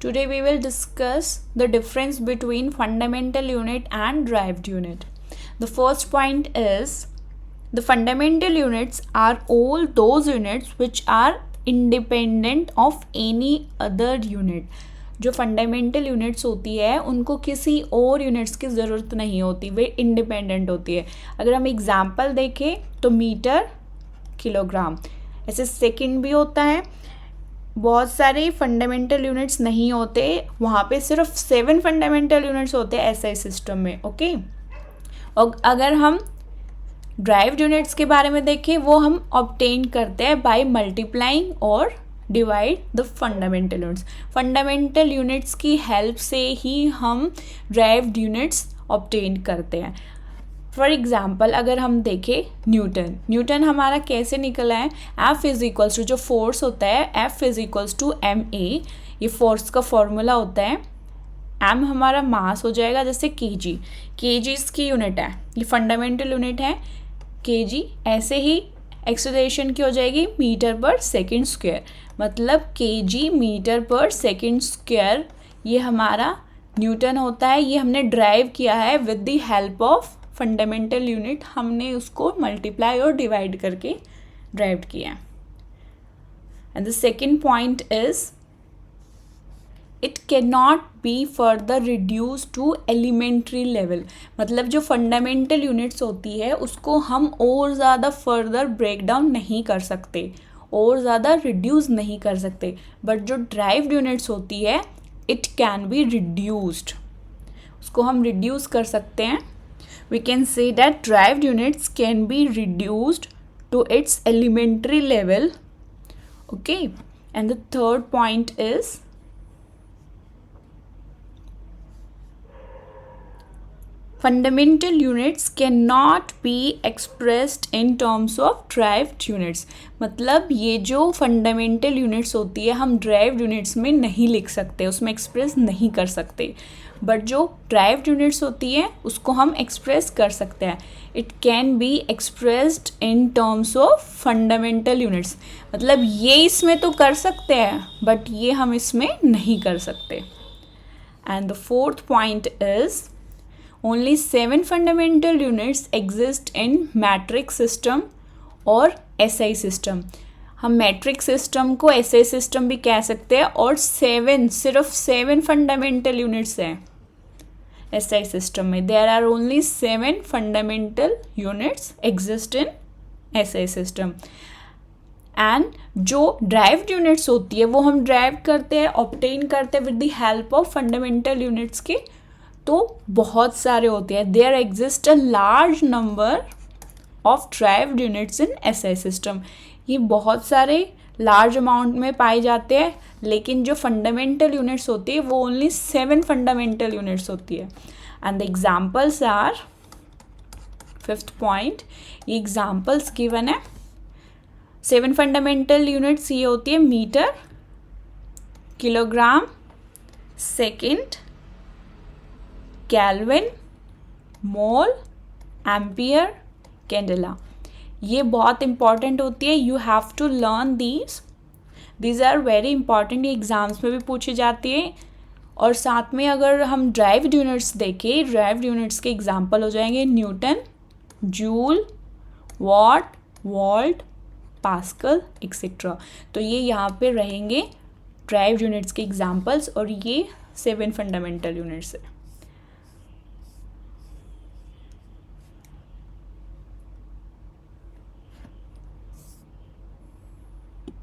Today we will discuss the difference between fundamental unit and derived unit. The first point is the fundamental units are all those units which are independent of any other unit. जो fundamental units होती है उनको किसी और units की ज़रूरत नहीं होती, वे इंडिपेंडेंट होती है. अगर हम एग्जांपल देखें तो मीटर, किलोग्राम, ऐसे सेकंड भी होता है. बहुत सारे फंडामेंटल यूनिट्स नहीं होते, वहाँ पे सिर्फ 7 फंडामेंटल यूनिट्स होते हैं एसआई सिस्टम में. ओके, और अगर हम ड्राइव्ड यूनिट्स के बारे में देखें वो हम ऑब्टेन करते हैं बाय मल्टीप्लाइंग और divide the fundamental units. Fundamental units की हेल्प से ही हम ड्राइव्ड यूनिट्स ऑब्टेन करते हैं. फॉर एग्जाम्पल अगर हम देखें न्यूटन हमारा कैसे निकला है. एफ इज इक्वल्स टू, जो फोर्स होता है F is equals to M A, ये फोर्स का फॉर्मूला होता है. एम हमारा मास हो जाएगा जैसे केजी, केजी इसकी यूनिट है, ये फंडामेंटल यूनिट है केजी. ऐसे ही एक्सेलरेशन की हो जाएगी मीटर पर सेकेंड स्क्वायर, मतलब केजी मीटर पर सेकेंड स्क्वायर. ये हमारा न्यूटन होता है. ये हमने ड्राइव किया है with the help of fundamental unit. हमने उसको मल्टीप्लाई और डिवाइड करके ड्राइव किया. And the second point is it can not be further reduce to elementary level. मतलब जो फंडामेंटल यूनिट्स होती है उसको हम और ज़्यादा फर्दर ब्रेक डाउन नहीं कर सकते, और ज़्यादा रिड्यूस नहीं कर सकते. बट जो ड्राइव्ड यूनिट्स होती है इट कैन बी रिड्यूस्ड, उसको हम रिड्यूस कर सकते हैं. We can say that derived units can be reduced to its elementary level. Okay, and the third point is fundamental units cannot be expressed in terms of derived units. मतलब ये जो fundamental units होती है हम derived units में नहीं लिख सकते, उसमें एक्सप्रेस नहीं कर सकते. बट जो ड्राइव्ड यूनिट्स होती है उसको हम एक्सप्रेस कर सकते हैं. It can be expressed in terms of fundamental units. मतलब ये इसमें तो कर सकते हैं बट ये हम इसमें नहीं कर सकते. And the fourth point is only 7 fundamental units exist in metric system और एसआई सिस्टम. हम मैट्रिक सिस्टम को एसआई सिस्टम भी कह सकते हैं. और सिर्फ 7 फंडामेंटल यूनिट्स हैं एसआई सिस्टम में. There are only 7 fundamental units exist in SI system. And जो ड्राइव्ड यूनिट्स होती है वो हम ड्राइव करते हैं, ऑब्टेन करते हैं with the help of fundamental units के. तो बहुत सारे होते हैं. There exist a large number of derived units in SI system. ये बहुत सारे लार्ज अमाउंट में पाए जाते हैं, लेकिन जो फंडामेंटल यूनिट्स होती है वो ओनली 7 फंडामेंटल यूनिट्स होती है. And the examples are, fifth point, ये एग्जाम्पल्स गिवन है. 7 फंडामेंटल यूनिट्स ये होती है metre, kilogram, second, kelvin, mole, ampere, candela. ये बहुत इंपॉर्टेंट होती है. You have to learn these are very important. ये एग्ज़ाम्स में भी पूछी जाती है. और साथ में अगर हम ड्राइव्ड यूनिट्स देखें, ड्राइव्ड यूनिट्स के एग्जांपल हो जाएंगे Newton, joule, what, volt, pascal etcetera. तो ये यहाँ पे रहेंगे ड्राइव्ड यूनिट्स के एग्जांपल्स. और ये 7 फंडामेंटल यूनिट्स है.